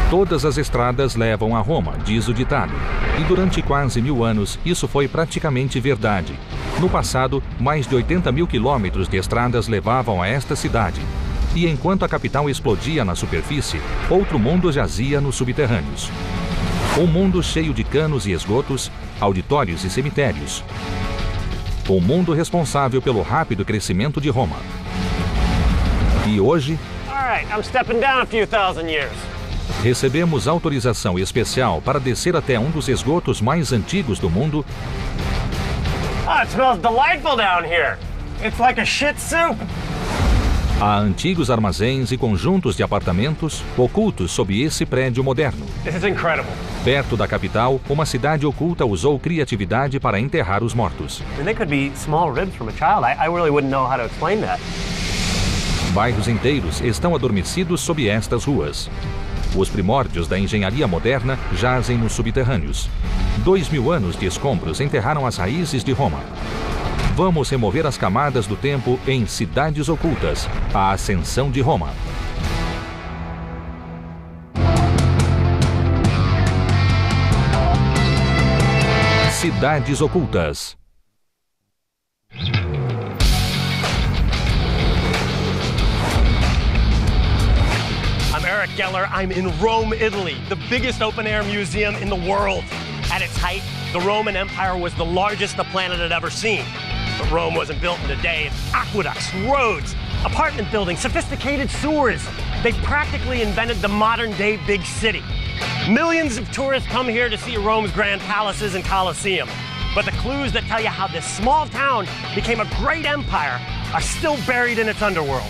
Todas as estradas levam a Roma, diz o ditado. E durante quase 1000 anos, isso foi praticamente verdade. No passado, mais de 80 mil quilômetros de estradas levavam a esta cidade. E enquanto a capital explodia na superfície, outro mundo jazia nos subterrâneos. Um mundo cheio de canos e esgotos, auditórios e cemitérios. Um mundo responsável pelo rápido crescimento de Roma. E hoje, recebemos autorização especial para descer até um dos esgotos mais antigos do mundo. It smells delightful down here. It's like a shit soup. Há antigos armazéns e conjuntos de apartamentos ocultos sob esse prédio moderno. This is incredible. Perto da capital, uma cidade oculta usou criatividade para enterrar os mortos. They could be small ribs from a child. I really wouldn't know how to explain that. Bairros inteiros estão adormecidos sob estas ruas. Os primórdios da engenharia moderna jazem nos subterrâneos. 2000 anos de escombros enterraram as raízes de Roma. Vamos remover as camadas do tempo em Cidades Ocultas, a ascensão de Roma. Cidades Ocultas. I'm Eric Geller. I'm in Rome, Italy, the biggest open-air museum in the world. At its height, the Roman Empire was the largest the planet had ever seen. But Rome wasn't built in a day. Aqueducts, roads, apartment buildings, sophisticated sewers. They practically invented the modern-day big city. Millions of tourists come here to see Rome's grand palaces and Colosseum. But the clues that tell you how this small town became a great empire are still buried in its underworld.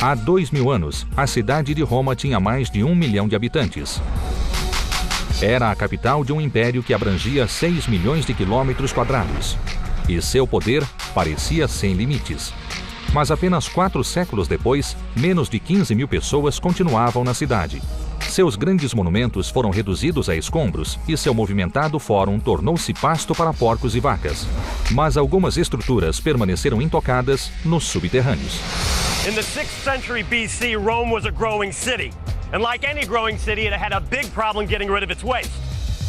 Há 2000 anos, a cidade de Roma tinha mais de 1 milhão de habitantes. Era a capital de um império que abrangia 6 milhões de quilômetros quadrados. E seu poder parecia sem limites. Mas apenas 4 séculos depois, menos de 15 mil pessoas continuavam na cidade. Seus grandes monumentos foram reduzidos a escombros e seu movimentado fórum tornou-se pasto para porcos e vacas. Mas algumas estruturas permaneceram intocadas nos subterrâneos. In the 6th century BC, Rome was a growing city. And like any growing city, it had a big problem getting rid of its waste.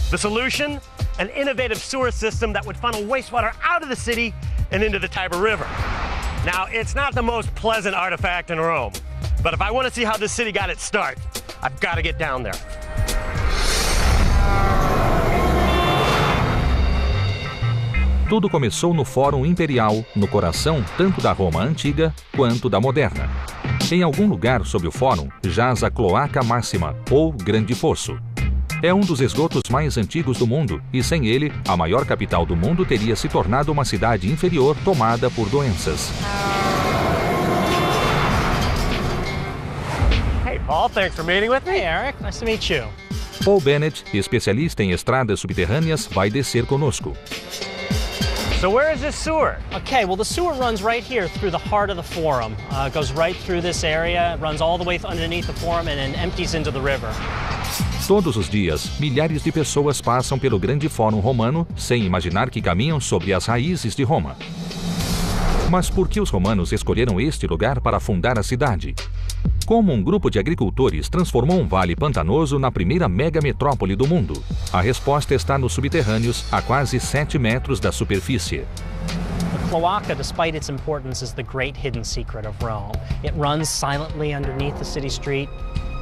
The solution? An innovative sewer system that would funnel wastewater out of the city and into the Tiber River. Now, it's not the most pleasant artifact in Rome, but if I want to see how this city got its start, I've got to get down there. Tudo começou no Fórum Imperial, no coração tanto da Roma antiga quanto da moderna. Em algum lugar sob o fórum jaz a Cloaca Máxima, ou Grande Fosso. É um dos esgotos mais antigos do mundo e sem ele, a maior capital do mundo teria se tornado uma cidade inferior tomada por doenças. Hey Paul, thanks for meeting with me. Hey Eric, nice to meet you. Paul Bennett, especialista em estradas subterrâneas, vai descer conosco. So where is this sewer? Okay, well the sewer runs right here through the heart of the Forum. It goes right through this area, runs all the way underneath the Forum and then empties into the river. Todos os dias, milhares de pessoas passam pelo grande Fórum Romano sem imaginar que caminham sobre as raízes de Roma. Mas por que os romanos escolheram este lugar para fundar a cidade? Como um grupo de agricultores transformou um vale pantanoso na primeira mega metrópole do mundo? A resposta está nos subterrâneos, a quase 7 metros da superfície. The cloaca, despite its importance, is the great hidden secret of Rome. It runs silently underneath the city street.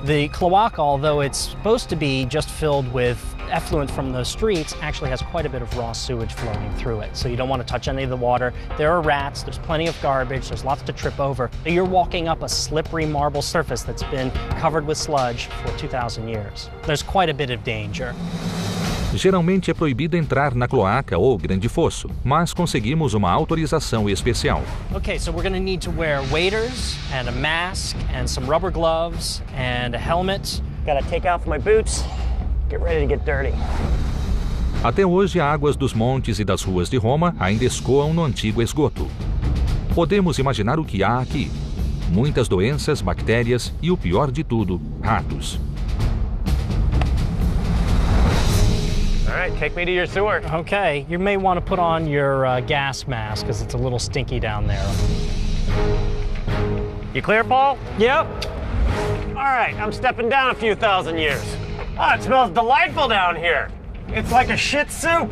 The cloaca, although it's supposed to be just filled with effluent from the streets, actually has quite a bit of raw sewage flowing through it. So you don't want to touch any of the water. There are rats, there's plenty of garbage, there's lots to trip over. You're walking up a slippery marble surface that's been covered with sludge for 2,000 years. There's quite a bit of danger. Geralmente é proibido entrar na cloaca ou grande fosso, mas conseguimos uma autorização especial. Okay, so we're going to need to wear waders and a mask and some rubber gloves and a helmet. Gotta take off my boots. Get ready to get dirty. Até hoje, águas dos montes e das ruas de Roma ainda escoam no antigo esgoto. Podemos imaginar o que há aqui. Muitas doenças, bactérias e, o pior de tudo, ratos. All right, take me to your sewer. Okay, you may want to put on your gas mask because it's a little stinky down there. You clear, Paul? Yep. All right, I'm stepping down a few thousand years. Oh, it smells delightful down here. It's like a shit soup.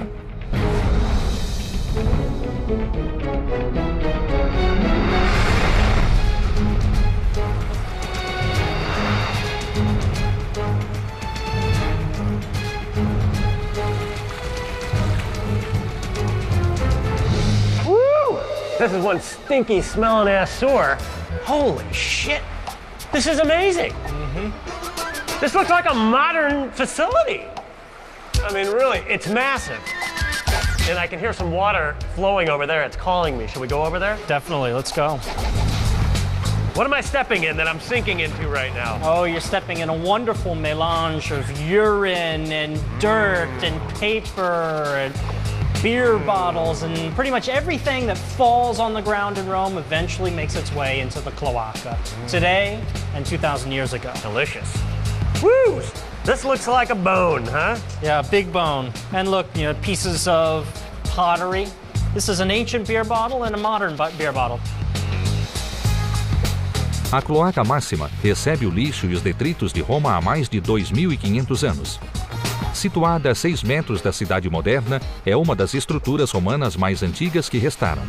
Woo! This is one stinky smelling ass sewer. Holy shit. This is amazing. This looks like a modern facility. I mean, really, it's massive. And I can hear some water flowing over there. It's calling me. Should we go over there? Definitely, let's go. What am I stepping in that I'm sinking into right now? Oh, you're stepping in a wonderful melange of urine and dirt and paper and beer bottles and pretty much everything that falls on the ground in Rome eventually makes its way into the cloaca. Today and 2,000 years ago. Delicious. Woo! This looks like a bone, huh? Yeah, big bone. And look, you know, pieces of pottery. This is an ancient beer bottle and a modern beer bottle. A Cloaca Máxima recebe o lixo e os detritos de Roma há mais de 2.500 anos. Situada a 6 metros da cidade moderna, é uma das estruturas romanas mais antigas que restaram.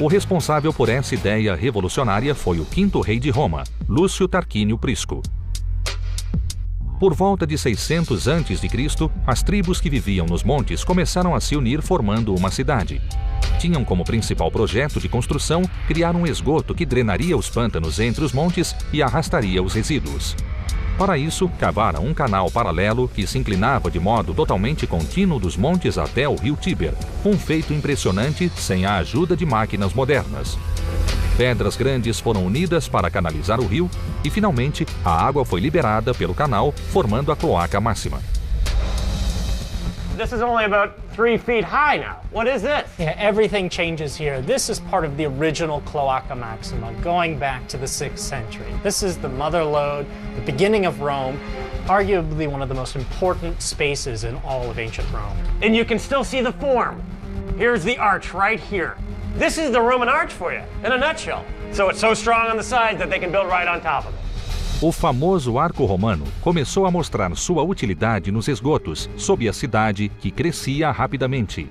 O responsável por essa ideia revolucionária foi o 5º rei de Roma, Lúcio Tarquínio Prisco. Por volta de 600 a.C., as tribos que viviam nos montes começaram a se unir formando uma cidade. Tinham como principal projeto de construção criar um esgoto que drenaria os pântanos entre os montes e arrastaria os resíduos. Para isso, cavaram um canal paralelo que se inclinava de modo totalmente contínuo dos montes até o rio Tíber, um feito impressionante sem a ajuda de máquinas modernas. Pedras grandes foram unidas para canalizar o rio e, finalmente, a água foi liberada pelo canal, formando a Cloaca Máxima. This is only about 3 feet high now. What is this? Yeah, everything changes here. This is part of the original Cloaca Maxima, going back to the 6th century. This is the mother lode, the beginning of Rome, arguably one of the most important spaces in all of ancient Rome. And you can still see the form. Here's the arch right here. This is the Roman arch for you, in a nutshell. So it's so strong on the sides that they can build right on top of it. O famoso arco romano começou a mostrar sua utilidade nos esgotos, sob a cidade que crescia rapidamente.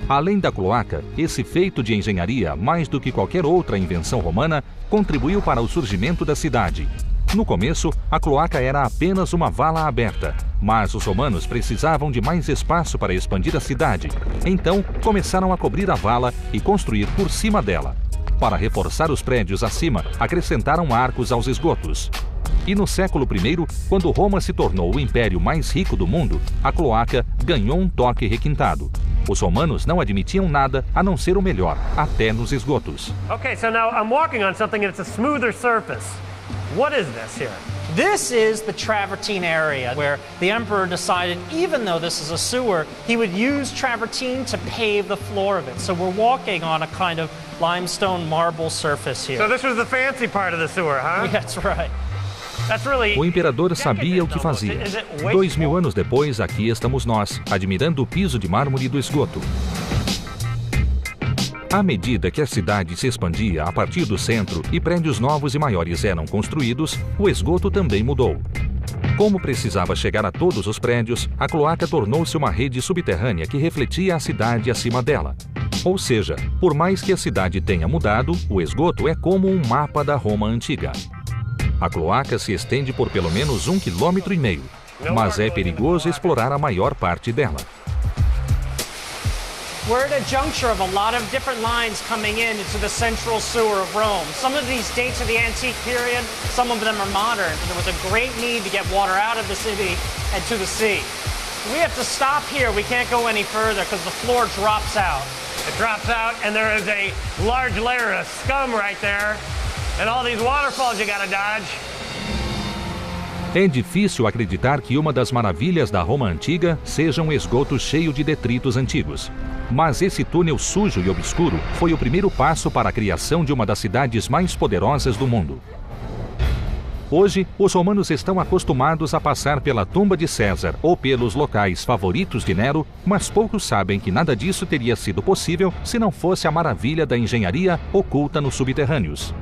Além da cloaca, esse feito de engenharia, mais do que qualquer outra invenção romana, contribuiu para o surgimento da cidade. No começo, a cloaca era apenas uma vala aberta, mas os romanos precisavam de mais espaço para expandir a cidade. Então, começaram a cobrir a vala e construir por cima dela. Para reforçar os prédios acima, acrescentaram arcos aos esgotos. E no século I, quando Roma se tornou o império mais rico do mundo, a cloaca ganhou um toque requintado. Os romanos não admitiam nada a não ser o melhor, até nos esgotos. Okay, so now I'm walking on something that's a smoother surface. What is this here? This is the travertine area where the emperor decided, even though this is a sewer, he would use travertine to pave the floor of it. So we're walking on a kind of limestone marble surface here. So this was the fancy part of the sewer, huh? That's right. O imperador sabia o que fazia. 2000 anos depois, aqui estamos nós, admirando o piso de mármore do esgoto. À medida que a cidade se expandia a partir do centro e prédios novos e maiores eram construídos, o esgoto também mudou. Como precisava chegar a todos os prédios, a cloaca tornou-se uma rede subterrânea que refletia a cidade acima dela. Ou seja, por mais que a cidade tenha mudado, o esgoto é como um mapa da Roma antiga. A cloaca se estende por pelo menos 1,5 km, mas é perigoso explorar a maior parte dela. We're at a juncture of a lot of different lines coming into the central sewer of Rome. Some of these date to the antique period, some of them are modern. There was a great need to get water out of the city and to the sea. We have to stop here. We can't go any further because the floor drops out. It drops out and there is a large layer of scum right there. And all these waterfalls you gotta dodge. É difícil acreditar que uma das maravilhas da Roma antiga seja um esgoto cheio de detritos antigos. Mas esse túnel sujo e obscuro foi o primeiro passo para a criação de uma das cidades mais poderosas do mundo. Hoje, os romanos estão acostumados a passar pela tumba de César ou pelos locais favoritos de Nero, mas poucos sabem que nada disso teria sido possível se não fosse a maravilha da engenharia oculta nos subterrâneos.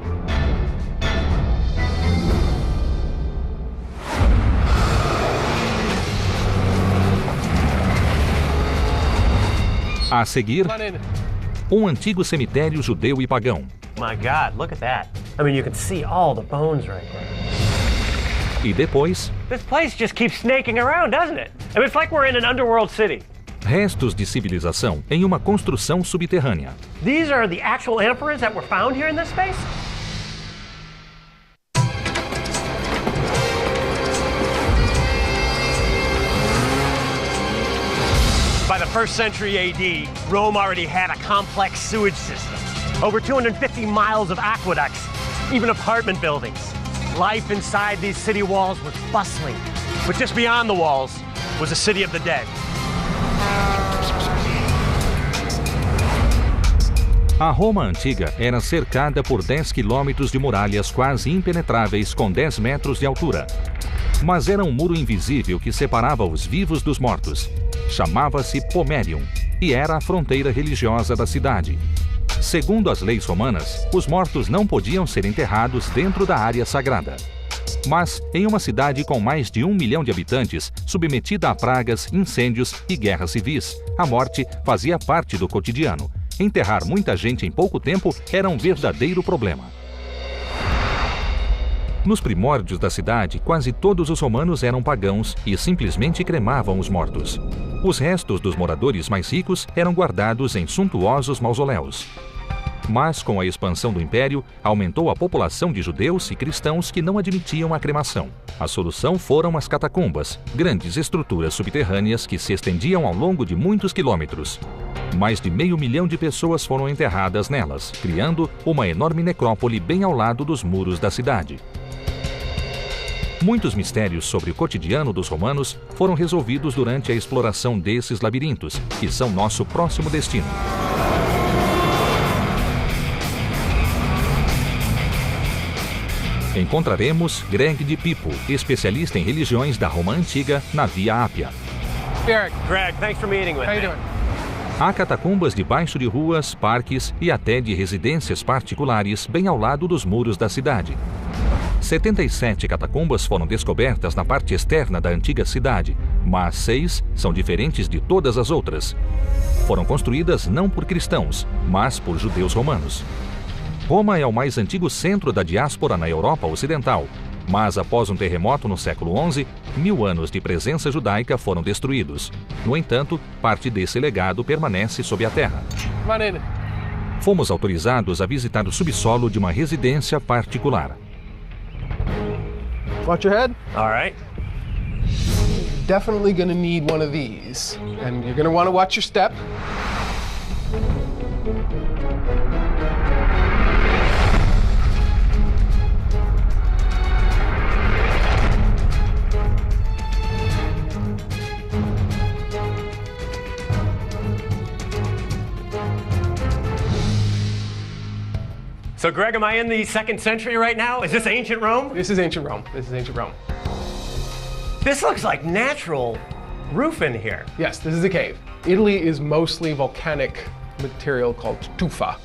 A seguir, um antigo cemitério judeu e pagão. My God, look at that. I mean, you can see all the bones right there. E depois, This place just keeps snaking around, doesn't it? I mean, it's like we're in an underworld city. restos de civilização em uma construção subterrânea. These are the actual amphores that were found here in this space? By the 1st century AD, Rome already had a complex sewage system. Over 250 miles of aqueducts, even apartment buildings. Life inside these city walls was bustling. But just beyond the walls was the city of the dead. A Roma antiga era cercada por 10 quilômetros de muralhas quase impenetráveis com 10 metros de altura. Mas era um muro invisível que separava os vivos dos mortos. Chamava-se Pomerium e era a fronteira religiosa da cidade. Segundo as leis romanas, os mortos não podiam ser enterrados dentro da área sagrada. Mas, em uma cidade com mais de 1 milhão de habitantes, submetida a pragas, incêndios e guerras civis, a morte fazia parte do cotidiano. Enterrar muita gente em pouco tempo era um verdadeiro problema. Nos primórdios da cidade, quase todos os romanos eram pagãos e simplesmente cremavam os mortos. Os restos dos moradores mais ricos eram guardados em suntuosos mausoléus. Mas, com a expansão do império, aumentou a população de judeus e cristãos que não admitiam a cremação. A solução foram as catacumbas, grandes estruturas subterrâneas que se estendiam ao longo de muitos quilômetros. Mais de 500 mil de pessoas foram enterradas nelas, criando uma enorme necrópole bem ao lado dos muros da cidade. Muitos mistérios sobre o cotidiano dos romanos foram resolvidos durante a exploração desses labirintos, que são nosso próximo destino. Encontraremos Greg de Pipo, especialista em religiões da Roma Antiga, na Via Ápia. Greg, thanks for meeting with me. Há catacumbas debaixo de ruas, parques e até de residências particulares bem ao lado dos muros da cidade. 77 catacumbas foram descobertas na parte externa da antiga cidade, mas 6 são diferentes de todas as outras. Foram construídas não por cristãos, mas por judeus romanos. Roma é o mais antigo centro da diáspora na Europa Ocidental, mas após um terremoto no século XI, 1000 anos de presença judaica foram destruídos. No entanto, parte desse legado permanece sob a terra. Fomos autorizados a visitar o subsolo de uma residência particular. Watch your head. All right. Definitely going to need one of these. And you're going to want to watch your step. So, Greg, am I in the 2nd century right now? Is this ancient Rome? This is ancient Rome. This is ancient Rome. This looks like natural roof in here. Yes, this is a cave. Italy is mostly volcanic material called tufa.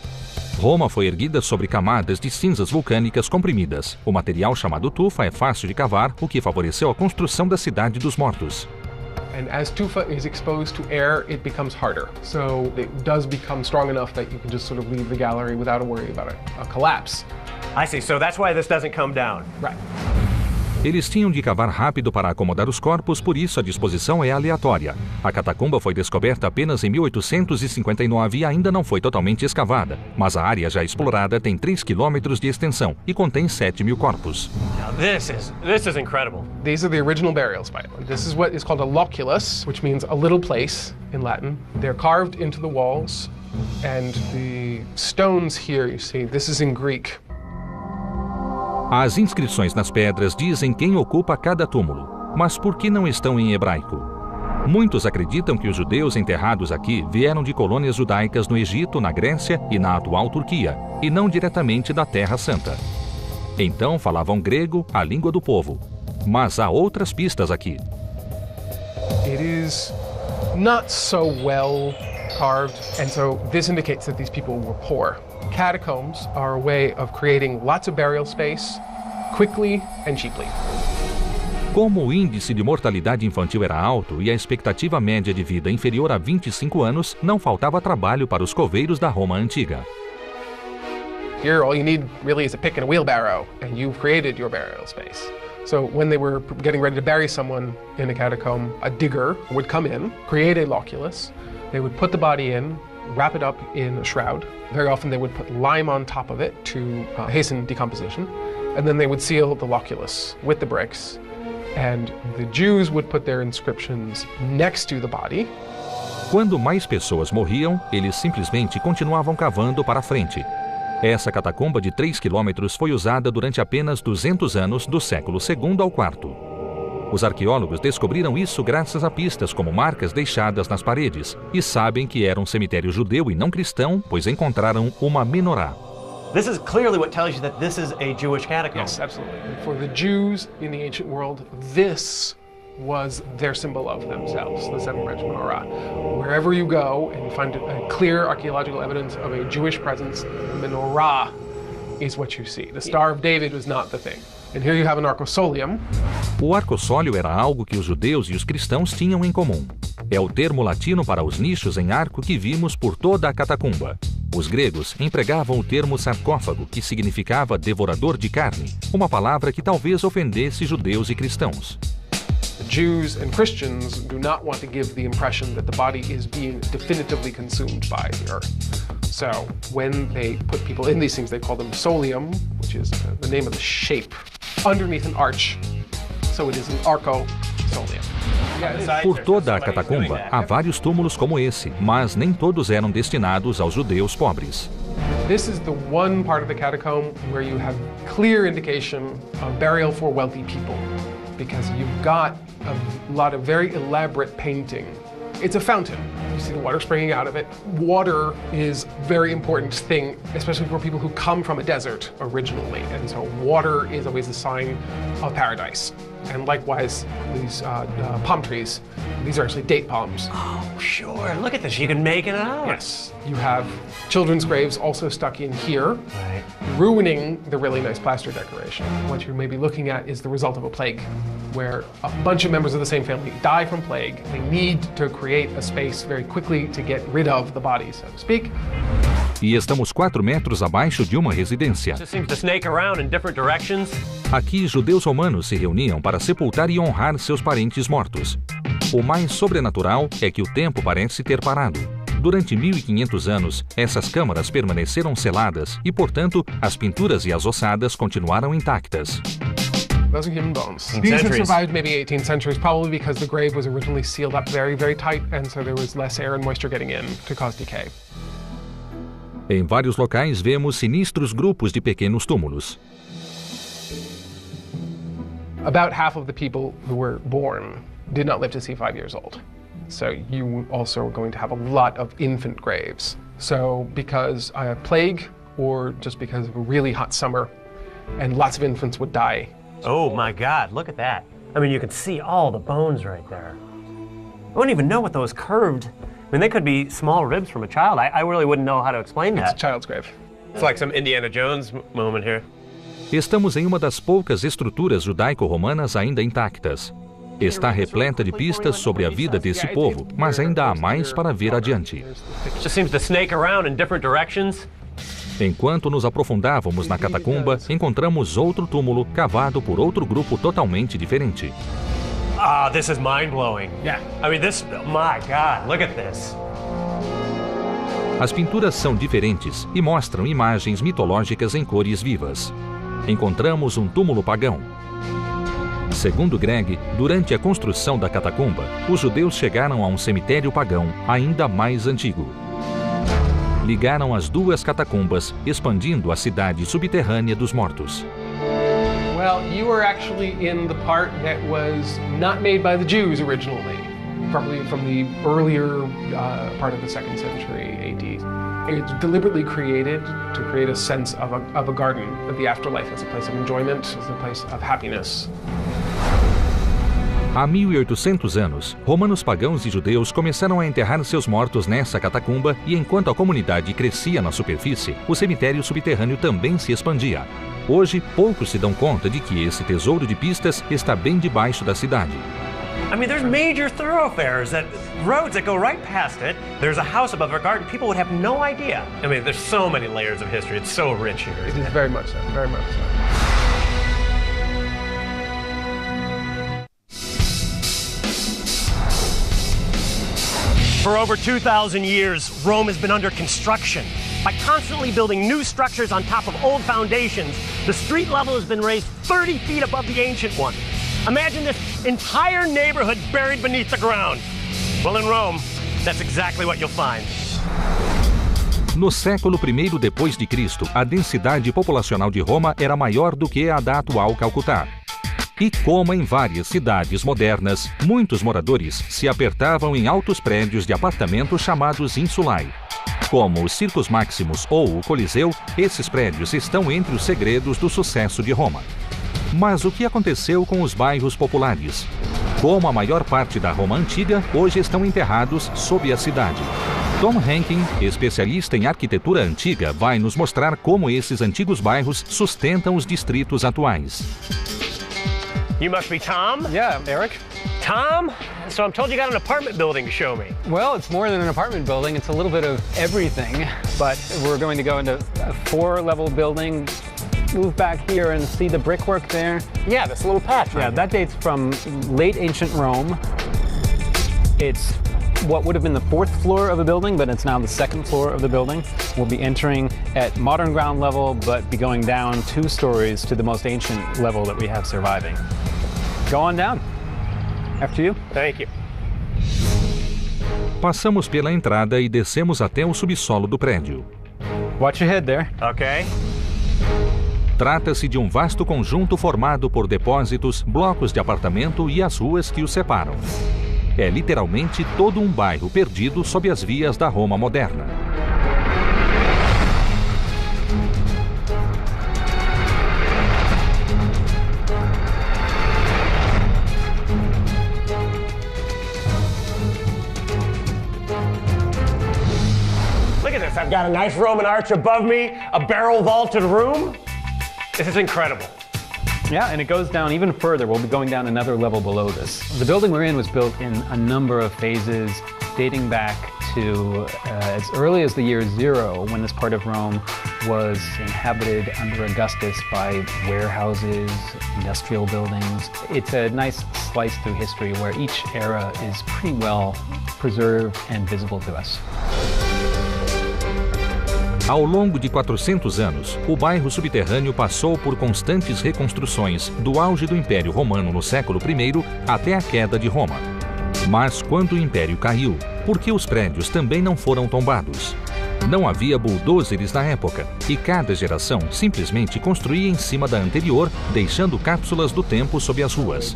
Roma foi erguida sobre camadas de cinzas vulcânicas comprimidas. O material chamado tufa é fácil de cavar, o que favoreceu a construção da Cidade dos Mortos. And as tufa is exposed to air, it becomes harder. So it does become strong enough that you can just sort of leave the gallery without a worry about a collapse. I see. So that's why this doesn't come down. Right. Eles tinham de cavar rápido para acomodar os corpos, por isso a disposição é aleatória. A catacumba foi descoberta apenas em 1859 e ainda não foi totalmente escavada, mas a área já explorada tem 3 quilômetros de extensão e contém 7.000 corpos. Now this is incredible. These are the original burial sites. This is what is called a loculus, which means a little place in Latin. They're carved into the walls, and the stones here, you see, this is in Greek. As inscrições nas pedras dizem quem ocupa cada túmulo, mas por que não estão em hebraico? Muitos acreditam que os judeus enterrados aqui vieram de colônias judaicas no Egito, na Grécia e na atual Turquia, e não diretamente da Terra Santa. Então falavam grego, a língua do povo. Mas há outras pistas aqui. It is not so well carved, and so this indicates that these people were poor. Catacombs are a way of creating lots of burial space quickly and cheaply. Como o índice de mortalidade infantil era alto e a expectativa média de vida inferior a 25 anos, não faltava trabalho para os coveiros da Roma antiga. Here, all you need really is a pick and a wheelbarrow, and you've created your burial space. So when they were getting ready to bury someone in a catacomb, a digger would come in, create a loculus, they would put the body in, wrap it up in a shroud. Very often they would put lime on top of it to hasten decomposition, and then they would seal the loculus with the bricks. And the Jews would put their inscriptions next to the body. Quando mais pessoas morriam, eles simplesmente continuavam cavando para frente. Essa catacumba de 3 quilômetros foi usada durante apenas 200 anos do século II ao IV. Os arqueólogos descobriram isso graças a pistas como marcas deixadas nas paredes e sabem que era um cemitério judeu e não cristão, pois encontraram uma menorá. This is clearly what tells you that this is a Jewish catacomb. Yes, absolutely. For the Jews in the ancient world, this was their symbol of themselves, the seven-branch menorah. Wherever you go and find a clear archaeological evidence of a Jewish presence, the menorah is what you see. The Star of David was not the thing. And here you have an arcosolium. O arcossólio era algo que os judeus e os cristãos tinham em comum. É o termo latino para os nichos em arco que vimos por toda a catacumba. Os gregos empregavam o termo sarcófago, que significava devorador de carne, uma palavra que talvez ofendesse judeus e cristãos. The Jews and Christians do not want to give the impression that the body is being definitively consumed by the earth. So when they put people in these things, they call them solium, which is the name of the shape, underneath an arch. So it is an arcosolium. Por toda a catacumba, há vários túmulos como esse, mas nem todos eram destinados aos judeus pobres. This is the one part of the catacomb where you have clear indication of burial for wealthy people, because you've got a lot of very elaborate painting. It's a fountain. You see the water springing out of it. Water is a very important thing, especially for people who come from a desert originally. And so water is always a sign of paradise. And likewise, these palm trees, these are actually date palms. Oh, sure. Look at this. You can make it out. Yes. You have children's graves also stuck in here, Right. ruining the really nice plaster decoration. What you may be looking at is the result of a plague, where a bunch of members of the same family die from plague. They need to create a space very quickly to get rid of the body, so to speak. E estamos 4 metros abaixo de uma residência. Just seems to snake around in different directions. Aqui, judeus romanos se reuniam para sepultar e honrar seus parentes mortos. O mais sobrenatural é que o tempo parece ter parado. Durante 1500 anos, essas câmaras permaneceram seladas e, portanto, as pinturas e as ossadas continuaram intactas. Those are human bones. These have survived maybe 18 centuries, probably because the grave was originally sealed up very, very tight, and so there was less air and moisture getting in to cause decay. Em vários locais, vemos sinistros grupos de pequenos túmulos. About half of the people who were born did not live to see 5 years old. So you also are going to have a lot of infant graves. So because I have plague, or just because of a really hot summer, and lots of infants would die. Oh my God, look at that. I mean, you can see all the bones right there. I wouldn't even know what those curved. I mean, they could be small ribs from a child. I really wouldn't know how to explain It's a that. child's grave. It's like some Indiana Jones moment here. Estamos em uma das poucas estruturas judaico-romanas ainda intactas. Está repleta de pistas sobre a vida desse povo, mas ainda há mais para ver adiante. Just seems to snake around in different directions. Enquanto nos aprofundávamos na catacumba, encontramos outro túmulo cavado por outro grupo totalmente diferente. Ah, this is mind-blowing. Yeah. I mean, my God, look at this. As pinturas são diferentes e mostram imagens mitológicas em cores vivas. Encontramos um túmulo pagão. Segundo Greg, durante a construção da catacumba, os judeus chegaram a um cemitério pagão ainda mais antigo. Ligaram as duas catacumbas, expandindo a cidade subterrânea dos mortos. Well, you were actually in the part that was not made by the Jews originally, probably from the earlier part of the 2nd century AD. It's deliberately created to create a sense of a garden, of the afterlife as a place of enjoyment, as a place of happiness. Há 1800 anos, romanos pagãos e judeus começaram a enterrar seus mortos nessa catacumba e enquanto a comunidade crescia na superfície, o cemitério subterrâneo também se expandia. Hoje, poucos se dão conta de que esse tesouro de pistas está bem debaixo da cidade. I mean, there's major thoroughfares, roads that go right past it. There's a house above our garden. People would have no idea. I mean, there's so many layers of history. It's so rich here. It is very much so, very much so. For over 2,000 years, Rome has been under construction. By constantly building new structures on top of old foundations, the street level has been raised 30 feet above the ancient one. Imagine this entire neighborhood buried beneath the ground. Well, in Rome, that's exactly what you'll find. No século I depois de Cristo, a densidade populacional de Roma era maior do que a da atual Calcutá. E como em várias cidades modernas, muitos moradores se apertavam em altos prédios de apartamentos chamados insulae. Como os Circus Maximus ou o Coliseu, esses prédios estão entre os segredos do sucesso de Roma. Mas o que aconteceu com os bairros populares? Como a maior parte da Roma antiga, hoje estão enterrados sob a cidade. Tom Henkin, especialista em arquitetura antiga, vai nos mostrar como esses antigos bairros sustentam os distritos atuais. You must be Tom? Yeah, Eric. Tom? So I'm told you got an apartment building to show me. Well, it's more than an apartment building. It's a little bit of everything, but we're going to go into a 4-level building, move back here and see the brickwork there. Yeah, this little patch. Yeah, that dates from late ancient Rome. It's what would have been the 4th floor of the building, but it's now the 2nd floor of the building. We'll be entering at modern ground level, but be going down 2 stories to the most ancient level that we have surviving. Go on down. After you. Thank you. Passamos pela entrada e descemos até o subsolo do prédio. Watch your head there. Okay. Trata-se de um vasto conjunto formado por depósitos, blocos de apartamento e as ruas que os separam. É literalmente todo um bairro perdido sob as vias da Roma moderna. Look at this. I've got a nice Roman arch above me, a barrel vaulted room. This is incredible. Yeah, and it goes down even further. We'll be going down another level below this. The building we're in was built in a number of phases, dating back to as early as the year 0, when this part of Rome was inhabited under Augustus by warehouses, industrial buildings. It's a nice slice through history where each era is pretty well preserved and visible to us. Ao longo de 400 anos, o bairro subterrâneo passou por constantes reconstruções, do auge do Império Romano no século I até a queda de Roma. Mas quando o Império caiu, por que os prédios também não foram tombados? Não havia bulldozers na época, e cada geração simplesmente construía em cima da anterior, deixando cápsulas do tempo sob as ruas.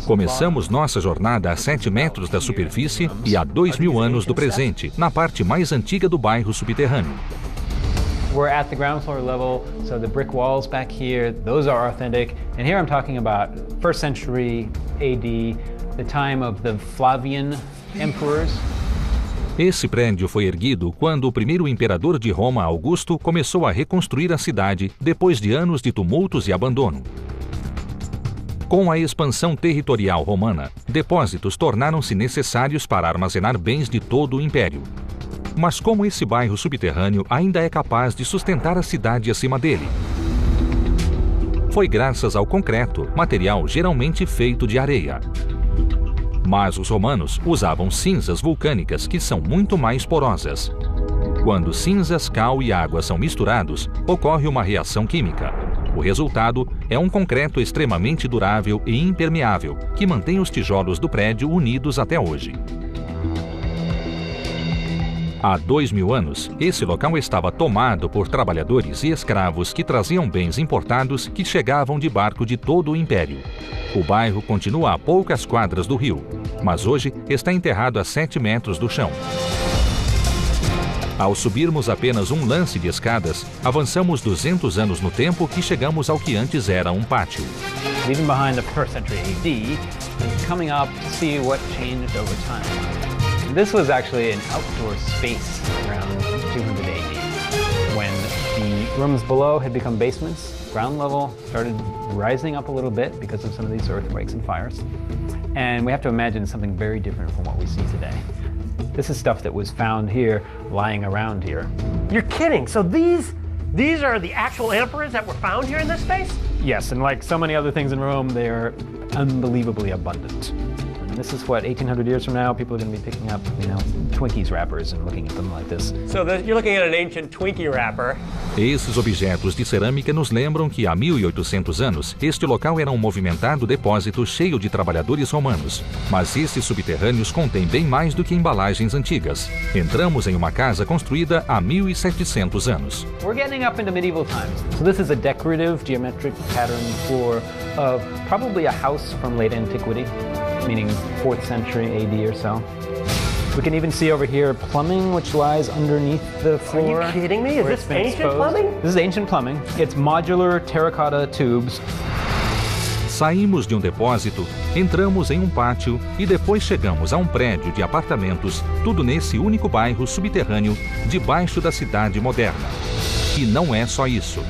Começamos nossa jornada a 7 metros da superfície e a 2000 anos do presente, na parte mais antiga do bairro subterrâneo. We're at the ground floor level, so the brick walls back here, those are authentic. And here I'm talking about 1st century AD, the time of the Flavian emperors. Esse prédio foi erguido quando o primeiro imperador de Roma, Augusto, começou a reconstruir a cidade depois de anos de tumultos e abandono. Com a expansão territorial romana, depósitos tornaram-se necessários para armazenar bens de todo o império. Mas como esse bairro subterrâneo ainda é capaz de sustentar a cidade acima dele? Foi graças ao concreto, material geralmente feito de areia. Mas os romanos usavam cinzas vulcânicas que são muito mais porosas. Quando cinzas, cal e água são misturados, ocorre uma reação química. O resultado é um concreto extremamente durável e impermeável, que mantém os tijolos do prédio unidos até hoje. Há 2000 anos, esse local estava tomado por trabalhadores e escravos que traziam bens importados que chegavam de barco de todo o império. O bairro continua a poucas quadras do rio, mas hoje está enterrado a 7 metros do chão. Ao subirmos apenas um lance de escadas, avançamos 200 anos no tempo e chegamos ao que antes era um pátio. Leaving behind the 1st century AD, coming up to see what changed over time. And this was actually an outdoor space around 200 AD, when the rooms below had become basements. Ground level started rising up a little bit because of some of these earthquakes and fires. And we have to imagine something very different from what we see today. This is stuff that was found here, lying around here. You're kidding. So these are the actual amperes that were found here in this space? Yes, and like so many other things in Rome, they are unbelievably abundant. And this is what, 1800 years from now, people are going to be picking up, Twinkies wrappers and looking at them like this. So you're looking at an ancient Twinkie wrapper. Esses objetos de cerâmica nos lembram que há 1800 anos, este local era um movimentado depósito cheio de trabalhadores romanos. Mas esses subterrâneos contêm bem mais do que embalagens antigas. Entramos em uma casa construída há 1700 anos. We're getting up into medieval times. So this is a decorative geometric pattern floor of probably a house from late antiquity, meaning 4th century AD or so. We can even see over here plumbing, which lies underneath the floor. Are you kidding me? Is this ancient plumbing? This is ancient plumbing. It's modular terracotta tubes. Saímos de um depósito, entramos em um pátio e depois chegamos a um prédio de apartamentos, tudo nesse único bairro subterrâneo, debaixo da cidade moderna. E não é só isso.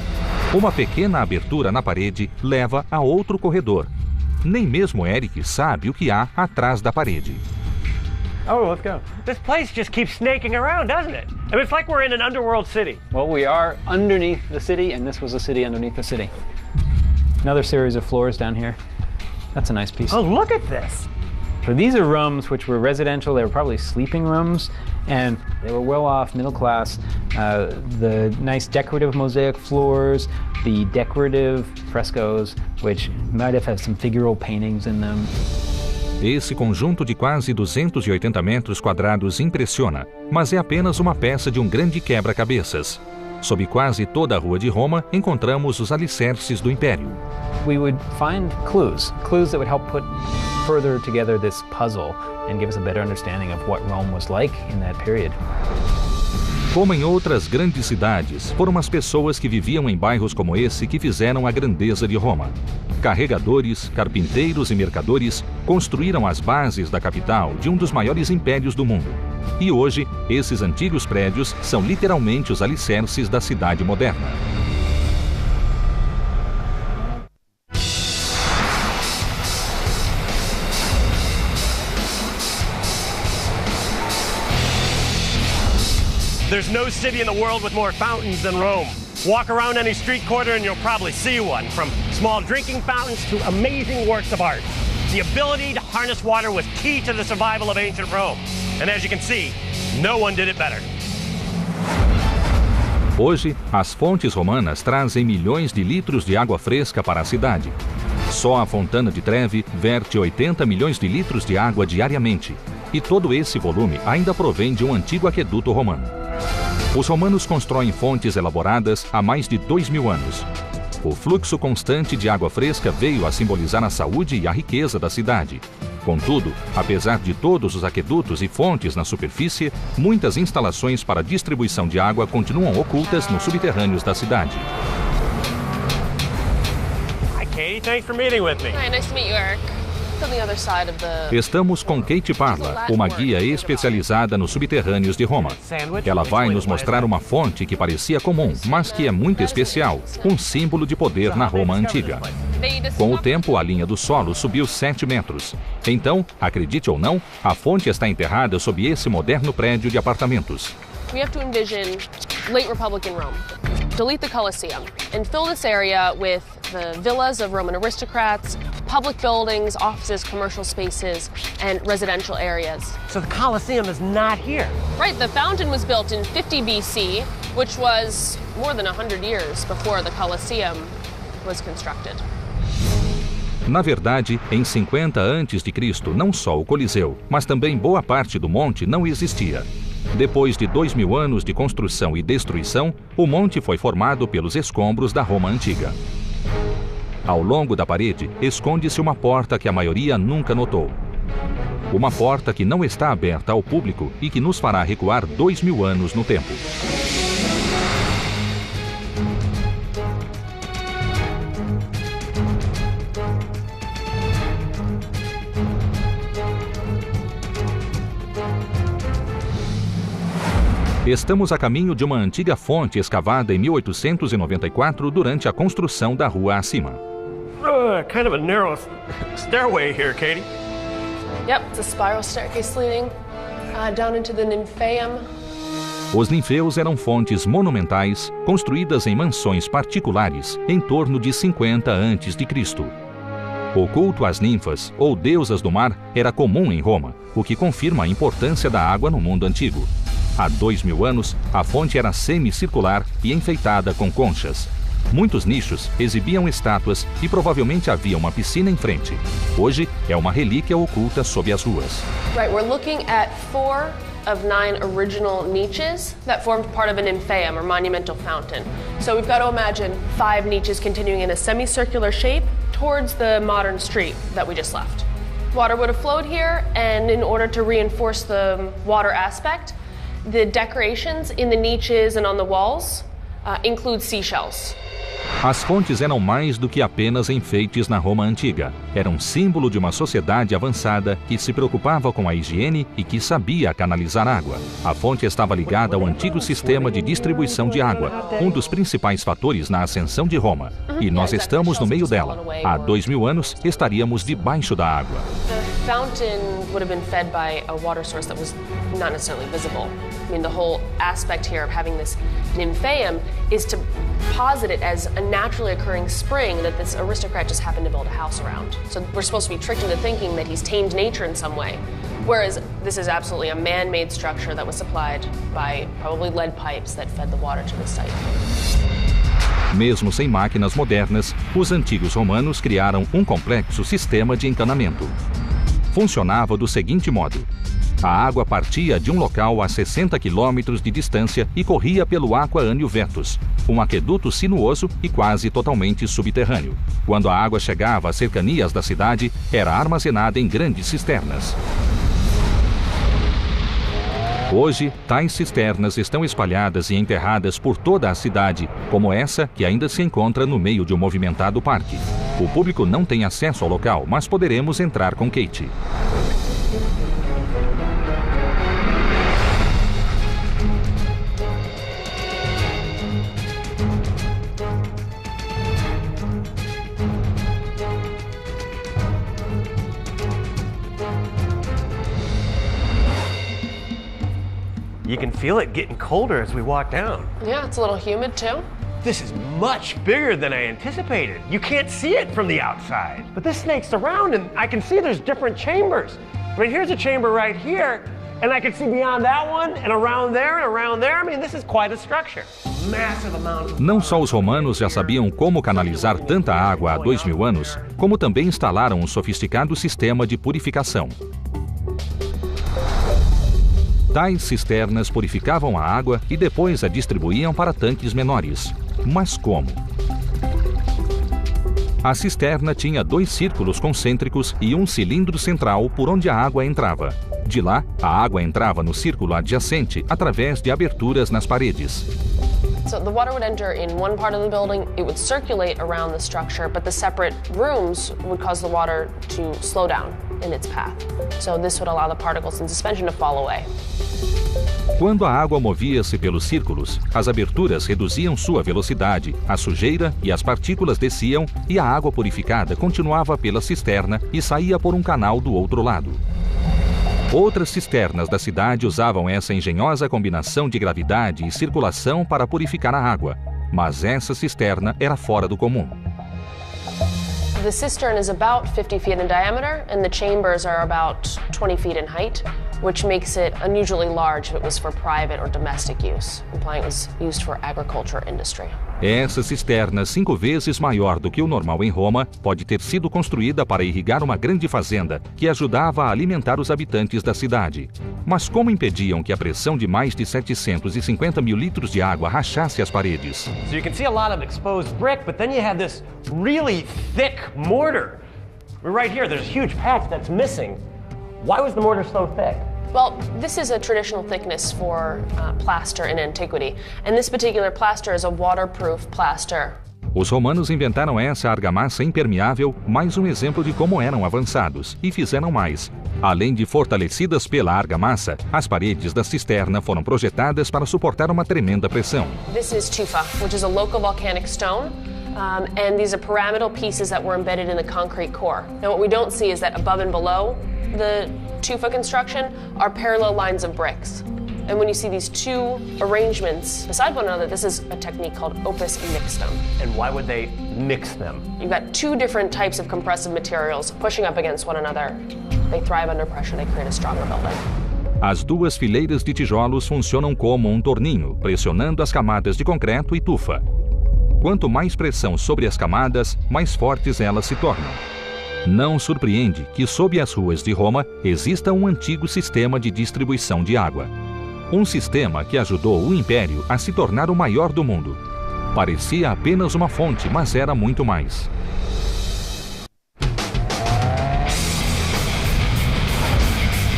Uma pequena abertura na parede leva a outro corredor. Nem mesmo Eric sabe o que há atrás da parede. Oh, let's go. This place just keeps snaking around, doesn't it? I mean, it's like we're in an underworld city. Well, we are underneath the city, and this was a city underneath the city. Another series of floors down here. That's a nice piece. Oh, look at this. So these are rooms which were residential. They were probably sleeping rooms, and they were well off, middle class. The nice decorative mosaic floors, the decorative frescoes, which might have had some figural paintings in them. Esse conjunto de quase 280 metros quadrados impressiona, mas é apenas uma peça de um grande quebra-cabeças. Sob quase toda a rua de Roma, encontramos os alicerces do Império. We would find clues that would help put further together this puzzle and give us a better understanding of what Rome was like in that period. Como em outras grandes cidades, foram as pessoas que viviam em bairros como esse que fizeram a grandeza de Roma. Carregadores, carpinteiros e mercadores construíram as bases da capital de um dos maiores impérios do mundo. E hoje, esses antigos prédios são literalmente os alicerces da cidade moderna. There's no city in the world with more fountains than Rome. Walk around any street corner and you'll probably see one, from small drinking fountains to amazing works of art. The ability to harness water was key to the survival of ancient Rome. And as you can see, no one did it better. Hoje, as fontes romanas trazem milhões de litros de água fresca para a cidade. Só a Fontana di Trevi verte 80 milhões de litros de água diariamente. E todo esse volume ainda provém de um antigo aqueduto romano. Os romanos constroem fontes elaboradas há mais de 2000 anos. O fluxo constante de água fresca veio a simbolizar a saúde e a riqueza da cidade. Contudo, apesar de todos os aquedutos e fontes na superfície, muitas instalações para distribuição de água continuam ocultas nos subterrâneos da cidade. Hi, Katie. Thanks for meeting with me. Hi, nice to meet you, Eric. Estamos com Kate Parla, uma guia especializada nos subterrâneos de Roma. Ela vai nos mostrar uma fonte que parecia comum, mas que é muito especial, um símbolo de poder na Roma antiga. Com o tempo, a linha do solo subiu 7 metros. Então, acredite ou não, a fonte está enterrada sob esse moderno prédio de apartamentos. We have to envision late Republican Rome. Delete the Colosseum and fill this area with the villas of Roman aristocrats, public buildings, offices, commercial spaces, and residential areas. So the Colosseum is not here. Right, the fountain was built in 50 BC, which was more than 100 years before the Colosseum was constructed. Na verdade, em 50 a.C., não só o Coliseu, mas também boa parte do monte não existia. Depois de 2000 anos de construção e destruição, o monte foi formado pelos escombros da Roma antiga. Ao longo da parede, esconde-se uma porta que a maioria nunca notou. Uma porta que não está aberta ao público e que nos fará recuar 2000 anos no tempo. Estamos a caminho de uma antiga fonte escavada em 1894 durante a construção da rua acima. Kind of a narrow stairway here, Katie. Yep, it's a spiral staircase leading down into the Nymphaeum. Os ninfeus eram fontes monumentais construídas em mansões particulares em torno de 50 a.C. O culto às ninfas, ou deusas do mar, era comum em Roma, o que confirma a importância da água no mundo antigo. Há 2000 anos, a fonte era semicircular e enfeitada com conchas. Muitos nichos exibiam estátuas e provavelmente havia uma piscina em frente. Hoje, é uma relíquia oculta sob as ruas. Right, we're looking at 4 of 9 original niches that formed part of an nymphaeum, or monumental fountain. So we've got to imagine 5 niches continuing in a semicircular shape towards the modern street that we just left. Water would have flowed here, and in order to reinforce the water aspect, the decorations in the niches and on the walls include seashells. As fontes eram mais do que apenas enfeites na Roma antiga. Eram símbolo de uma sociedade avançada que se preocupava com a higiene e que sabia canalizar água. A fonte estava ligada ao antigo sistema de distribuição de água, um dos principais fatores na ascensão de Roma. E nós estamos no meio dela. Há 2000 anos, estaríamos debaixo da água. The fountain would have been fed by a water source that was not necessarily visible. I mean, the whole aspect here of having this nymphaeum is to posit it as a naturally occurring spring that this aristocrat just happened to build a house around. So we're supposed to be tricked into thinking that he's tamed nature in some way. Whereas this is absolutely a man-made structure that was supplied by probably lead pipes that fed the water to the site. Mesmo sem máquinas modernas, os antigos romanos criaram um complexo sistema de encanamento. Funcionava do seguinte modo: a água partia de um local a 60 quilômetros de distância e corria pelo Aqua Anio Vetus, um aqueduto sinuoso e quase totalmente subterrâneo. Quando a água chegava às cercanias da cidade, era armazenada em grandes cisternas. Hoje, tais cisternas estão espalhadas e enterradas por toda a cidade, como essa que ainda se encontra no meio de um movimentado parque. O público não tem acesso ao local, mas poderemos entrar com Kate. You can feel it getting colder as we walk down. Yeah, it's a little humid too. This is much bigger than I anticipated. You can't see it from the outside. But this snake's around and I can see there's different chambers. I mean, here's a chamber right here, and I can see beyond that one, and around there, and around there. I mean, this is quite a structure. Massive amount of... Não só os romanos já sabiam como canalizar tanta água há 2000 anos, como também instalaram um sofisticado sistema de purificação. Tais cisternas purificavam a água e depois a distribuíam para tanques menores. Mas como? A cisterna tinha 2 círculos concêntricos e um cilindro central por onde a água entrava. De lá, a água entrava no círculo adjacente através de aberturas nas paredes. So the water would enter in one part of the building, it would circulate around the structure, but the separate rooms would cause the water to slow down in its path. So this would allow the particles in suspension to fall away. Quando a água movia-se pelos círculos, as aberturas reduziam sua velocidade, a sujeira e as partículas desciam e a água purificada continuava pela cisterna e saía por um canal do outro lado. Outras cisternas da cidade usavam essa engenhosa combinação de gravidade e circulação para purificar a água, mas essa cisterna era fora do comum. The cistern is about 50 feet in diameter and the chambers are about 20 feet in height, which makes it unusually large if it was for private or domestic use, implying it was used for agriculture industry. Essa cisterna, 5 vezes maior do que o normal em Roma, pode ter sido construída para irrigar uma grande fazenda que ajudava a alimentar os habitantes da cidade. Mas como impediam que a pressão de mais de 750 mil litros de água rachasse as paredes? So you can see a lot of exposed brick, but then you have this really thick mortar. Right here, there's a huge patch that's missing. Why was the mortar so thick? Well, this is a traditional thickness for plaster in antiquity, and this particular plaster is a waterproof plaster. Os romanos inventaram essa argamassa impermeável, mais um exemplo de como eram avançados, e fizeram mais. Além de fortalecidas pela argamassa, as paredes da cisterna foram projetadas para suportar uma tremenda pressão. This is tufa, which is a local volcanic stone. And these are pyramidal pieces that were embedded in the concrete core. Now what we don't see is that above and below the tufa construction are parallel lines of bricks. And when you see these two arrangements beside one another, this is a technique called opus mixtum. And why would they mix them? You've got two different types of compressive materials pushing up against one another. They thrive under pressure, they create a stronger building. As duas fileiras de tijolos funcionam como um torninho, pressionando as camadas de concreto e tufa. Quanto mais pressão sobre as camadas, mais fortes elas se tornam. Não surpreende que sob as ruas de Roma exista um antigo sistema de distribuição de água. Um sistema que ajudou o Império a se tornar o maior do mundo. Parecia apenas uma fonte, mas era muito mais.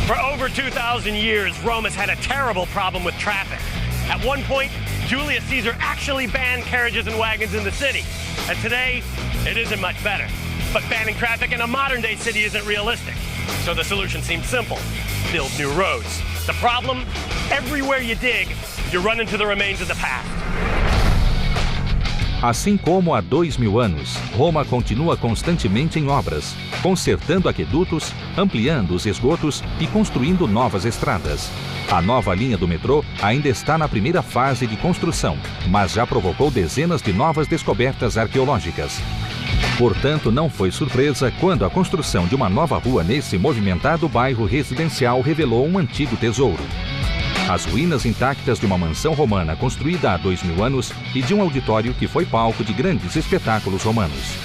For over 2,000 years, Rome has had a terrible problem with traffic. At one point, Julius Caesar actually banned carriages and wagons in the city. And today, it isn't much better. But banning traffic in a modern-day city isn't realistic. So the solution seemed simple: build new roads. The problem? Everywhere you dig, you run into the remains of the past. Assim como há 2.000 anos, Roma continua constantemente em obras, consertando aquedutos, ampliando os esgotos e construindo novas estradas. A nova linha do metrô ainda está na primeira fase de construção, mas já provocou dezenas de novas descobertas arqueológicas. Portanto, não foi surpresa quando a construção de uma nova rua nesse movimentado bairro residencial revelou um antigo tesouro. As ruínas intactas de uma mansão romana construída há 2.000 anos e de um auditório que foi palco de grandes espetáculos romanos.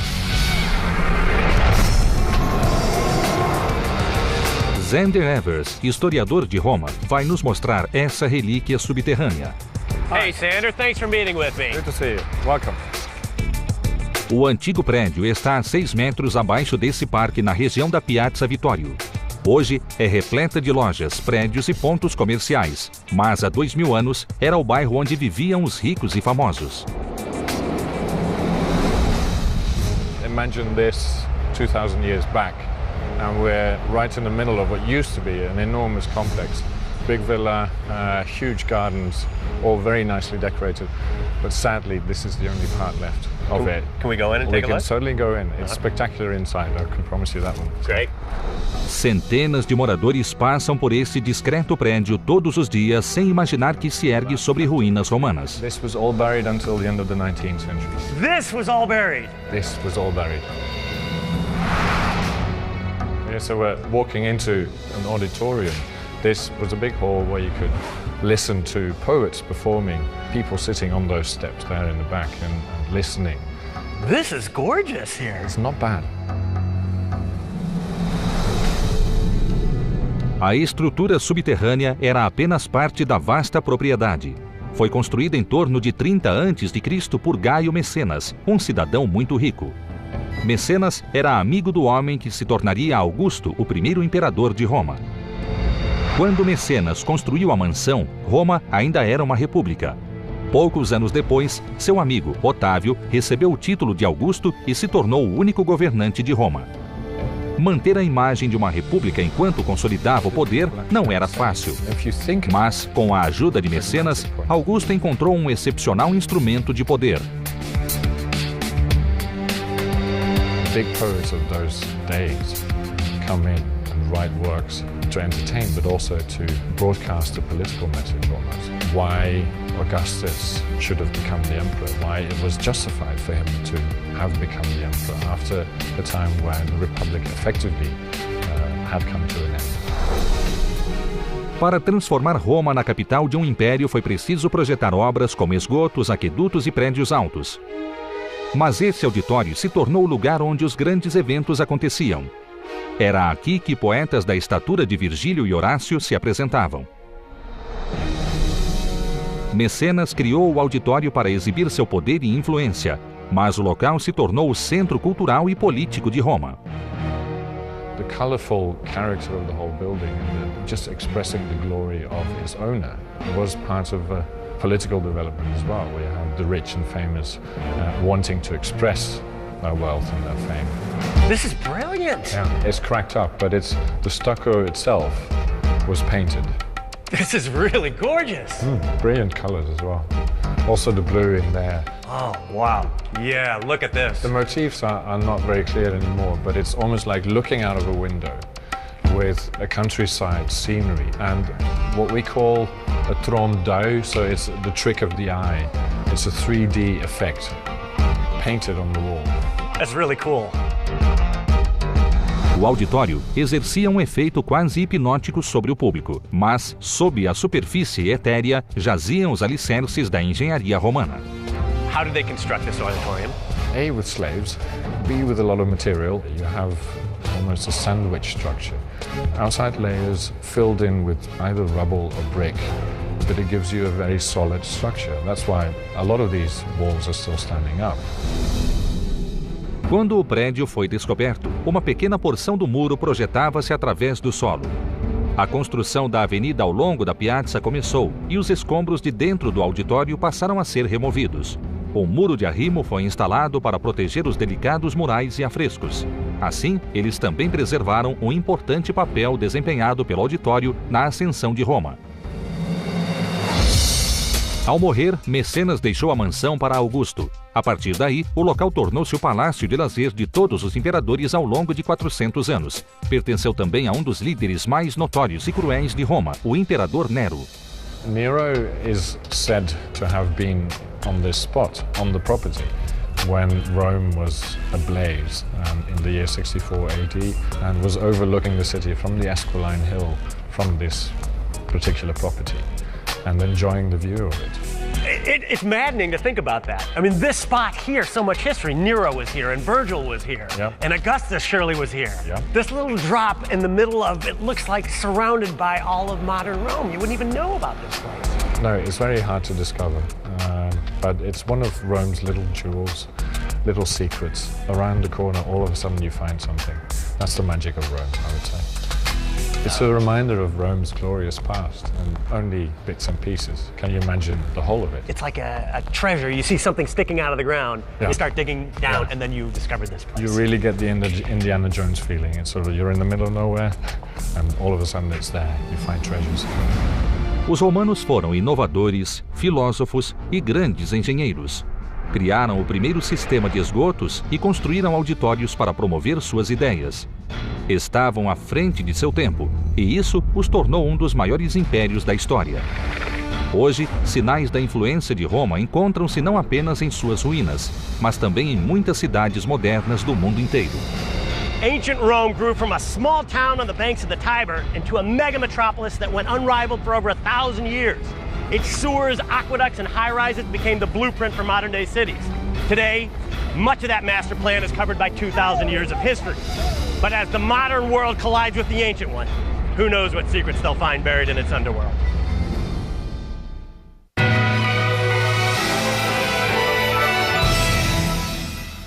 Zander Evers, historiador de Roma, vai nos mostrar essa relíquia subterrânea. Hey, Sander, thanks for meeting with me. Good to see you. Welcome. O antigo prédio está a 6 metros abaixo desse parque na região da Piazza Vittorio. Hoje é repleta de lojas, prédios e pontos comerciais, mas há 2.000 anos era o bairro onde viviam os ricos e famosos. Imagine this 2,000 years back, and we're right in the middle of what used to be an enormous complex. Big villa, huge gardens, all very nicely decorated. But sadly, this is the only part left of it. Can we go in and take a We can look? certainly go in. It's spectacular inside, I can promise you that one. Great. Centenas de moradores passam por esse discreto prédio todos os dias sem imaginar que se ergue sobre ruínas romanas. This was all buried until the end of the 19th century. This was all buried. This was all buried. Yeah, so we're walking into an auditorium. This was a big hall where you could listen to poets performing, people sitting on those steps there in the back and listening. This is gorgeous here. It's not bad. A estrutura subterrânea era apenas parte da vasta propriedade. Foi construída em torno de 30 a.C. por Gaio Mecenas, um cidadão muito rico. Mecenas era amigo do homem que se tornaria Augusto, o primeiro imperador de Roma. Quando Mecenas construiu a mansão, Roma ainda era uma república. Poucos anos depois, seu amigo, Otávio, recebeu o título de Augusto e se tornou o único governante de Roma. Manter a imagem de uma república enquanto consolidava o poder não era fácil. Mas, com a ajuda de Mecenas, Augusto encontrou um excepcional instrumento de poder. Big poets of those days come in and write works to entertain, but also to broadcast a political message almost. Why Augustus should have become the emperor, why it was justified for him to have become the emperor after the time when the republic effectively had come to an end. Para transformar Roma na capital de um império foi preciso projetar obras como esgotos, aquedutos e prédios altos. Mas esse auditório se tornou o lugar onde os grandes eventos aconteciam. Era aqui que poetas da estatura de Virgílio e Horácio se apresentavam. Mecenas criou o auditório para exibir seu poder e influência, mas o local se tornou o centro cultural e político de Roma. The colorful character of the whole building, just expressing the glory of its owner, was part of political development as well, where you have the rich and famous wanting to express their wealth and their fame. This is brilliant. Yeah, it's cracked up, but the stucco itself was painted. This is really gorgeous. Brilliant colors as well. Also the blue in there. Oh, wow. Yeah, look at this. The motifs are not very clear anymore, but it's almost like looking out of a window with a countryside scenery and what we call a trompe-l'œil, so it's the trick of the eye. It's a 3D effect painted on the wall. That's really cool. O auditório exercia um efeito quase hipnótico sobre o público, mas, sob a superfície etérea, jaziam os alicerces da engenharia romana. How did they construct this auditorium? A, with slaves, B, with a lot of material. You have almost a sandwich structure. Outside layers filled in with either rubble or brick, but it gives you a very solid structure. That's why a lot of these walls are still standing up. Quando o prédio foi descoberto, uma pequena porção do muro projetava-se através do solo. A construção da avenida ao longo da piazza começou e os escombros de dentro do auditório passaram a ser removidos. Um muro de arrimo foi instalado para proteger os delicados murais e afrescos. Assim, eles também preservaram um importante papel desempenhado pelo auditório na ascensão de Roma. Ao morrer, Mecenas deixou a mansão para Augusto. A partir daí, o local tornou-se o palácio de lazer de todos os imperadores ao longo de 400 anos. Pertenceu também a um dos líderes mais notórios e cruéis de Roma, o imperador Nero. Nero is said to have been on this spot, on the property, when Rome was ablaze in the year 64 AD and was overlooking the city from the Esquiline Hill from this particular property and enjoying the view of it. It's maddening to think about that. I mean, this spot here, so much history. Nero was here, and Virgil was here, and Augustus surely was here. This little drop in the middle of it looks like surrounded by all of modern Rome. You wouldn't even know about this place. No, it's very hard to discover, but it's one of Rome's little jewels, little secrets. Around the corner, all of a sudden you find something. That's the magic of Rome, I would say. It's a reminder of Rome's glorious past, and only bits and pieces. Can you imagine the whole of it? It's like a treasure. You see something sticking out of the ground, you start digging down, and then you discover this place. You really get the Indiana Jones feeling. It's sort of, you're in the middle of nowhere, and all of a sudden it's there. You find treasures. Os romanos foram inovadores, filósofos e grandes engenheiros. Criaram o primeiro sistema de esgotos e construíram auditórios para promover suas ideias. Estavam à frente de seu tempo, e isso os tornou um dos maiores impérios da história. Hoje, sinais da influência de Roma encontram-se não apenas em suas ruínas, mas também em muitas cidades modernas do mundo inteiro. Ancient Rome grew from a small town on the banks of the Tiber into a mega metropolis that went unrivaled for over 1,000 years. Its sewers, aqueducts, and high-rises became the blueprint for modern-day cities. Today, much of that master plan is covered by 2,000 years of history. But as the modern world collides with the ancient one, who knows what secrets they'll find buried in its underworld.